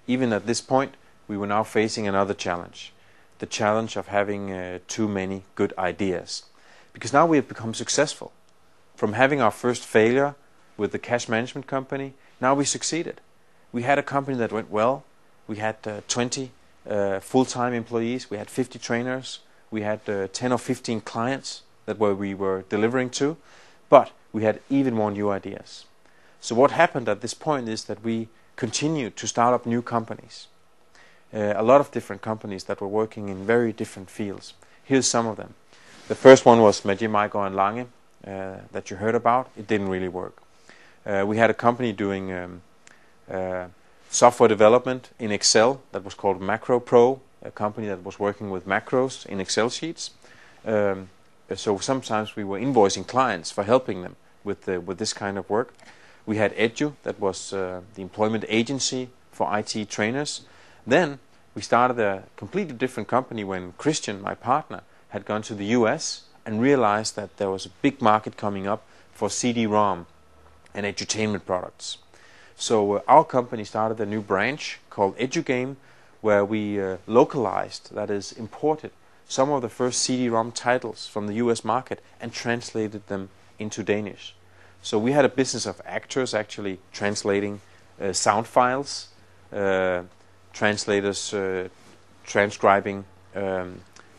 even at this point, we were now facing another challenge. The challenge of having too many good ideas. Because now we have become successful. From having our first failure with the cash management company, now we succeeded. We had a company that went well. We had 20 full-time employees. We had 50 trainers. We had 10 or 15 clients that we were delivering to. But we had even more new ideas. So what happened at this point is that we continued to start up new companies. A lot of different companies that were working in very different fields. Here's some of them. The first one was Mejje, Meiggaard and Lange that you heard about. It didn't really work. We had a company doing software development in Excel that was called MacroPro, a company that was working with macros in Excel sheets. So sometimes we were invoicing clients for helping them with this kind of work. We had Edu, that was the employment agency for IT trainers. Then we started a completely different company when Christian, my partner, had gone to the US and realized that there was a big market coming up for CD-Rom and edutainment products. So our company started a new branch called EduGame, where we localized, that is imported, some of the first CD-ROM titles from the US market and translated them into Danish. So we had a business of actors actually translating sound files, translators transcribing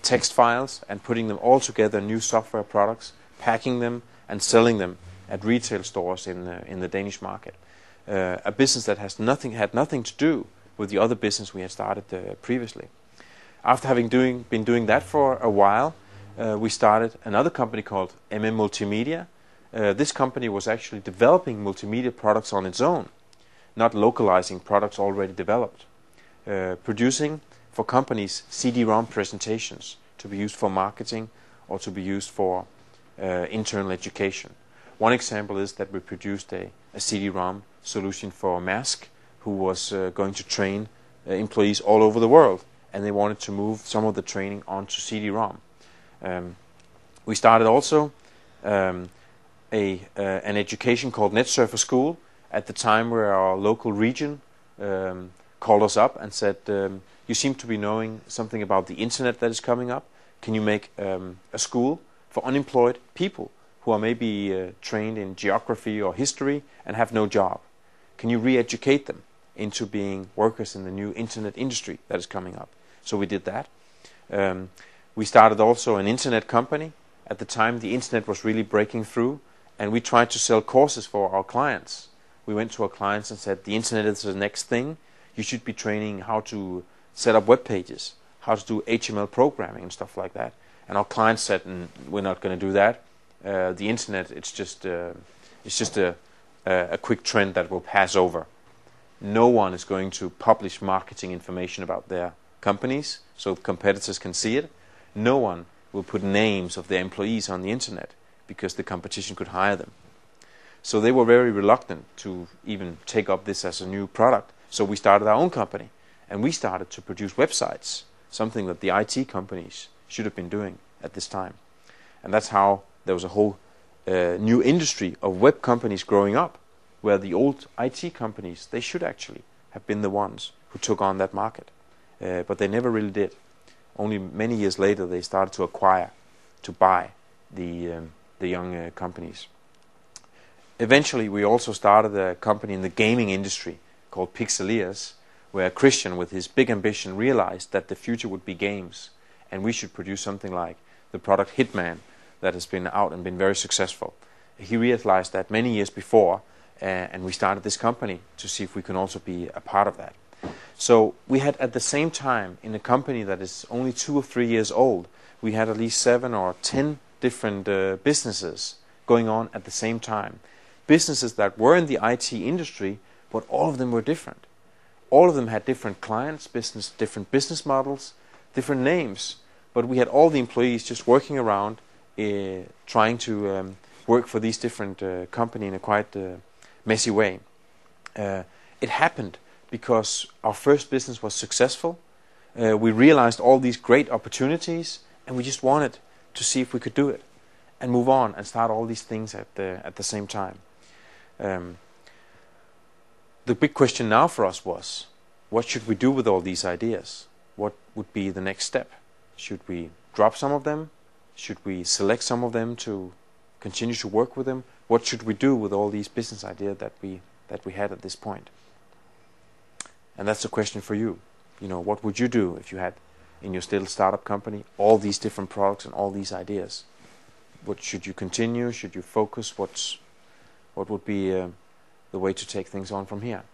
text files and putting them all together in new software products, packing them and selling them at retail stores in the Danish market. A business that had nothing to do with the other business we had started previously. After having been doing that for a while, we started another company called Multimedia. This company was actually developing multimedia products on its own, not localizing products already developed. Producing for companies CD-ROM presentations to be used for marketing or to be used for internal education. One example is that we produced a CD-ROM solution for Maersk, who was going to train employees all over the world, and they wanted to move some of the training onto CD-ROM. We started also an education called Netsurfer School at the time where our local region called us up and said, you seem to be knowing something about the internet that is coming up. Can you make a school for unemployed people who are maybe trained in geography or history and have no job? Can you re-educate them into being workers in the new internet industry that is coming up? So we did that. We started also an internet company. At the time, the internet was really breaking through, and we tried to sell courses for our clients. We went to our clients and said, the internet is the next thing. You should be training how to set up web pages, how to do HTML programming and stuff like that. And our clients said, we're not going to do that. The internet, it's just a quick trend that will pass over. No one is going to publish marketing information about their companies so competitors can see it. No one will put names of their employees on the internet because the competition could hire them. So they were very reluctant to even take up this as a new product. So we started our own company, and we started to produce websites, something that the IT companies should have been doing at this time. And that's how there was a whole new industry of web companies growing up, where the old IT companies, they should actually have been the ones who took on that market. But they never really did. Only many years later they started to acquire, to buy the young companies. Eventually we also started a company in the gaming industry called Pixeliers, where Christian, with his big ambition, realized that the future would be games, and we should produce something like the product Hitman that has been out and been very successful. He realized that many years before, and we started this company to see if we can also be a part of that. So we had at the same time, in a company that is only 2 or 3 years old, we had at least 7 or 10 different businesses going on at the same time. Businesses that were in the IT industry, but all of them were different. All of them had different clients, different business models, different names, but we had all the employees just working around trying to work for these different companies in a quite messy way. It happened because our first business was successful. We realized all these great opportunities, and we just wanted to see if we could do it and move on and start all these things at the same time. The big question now for us was, what should we do with all these ideas? What would be the next step? Should we drop some of them? Should we select some of them to continue to work with them? What should we do with all these business ideas that we had at this point? And that's a question for you. You know, what would you do if you had in your little startup company all these different products and all these ideas? What should you continue? Should you focus? What would be the way to take things on from here?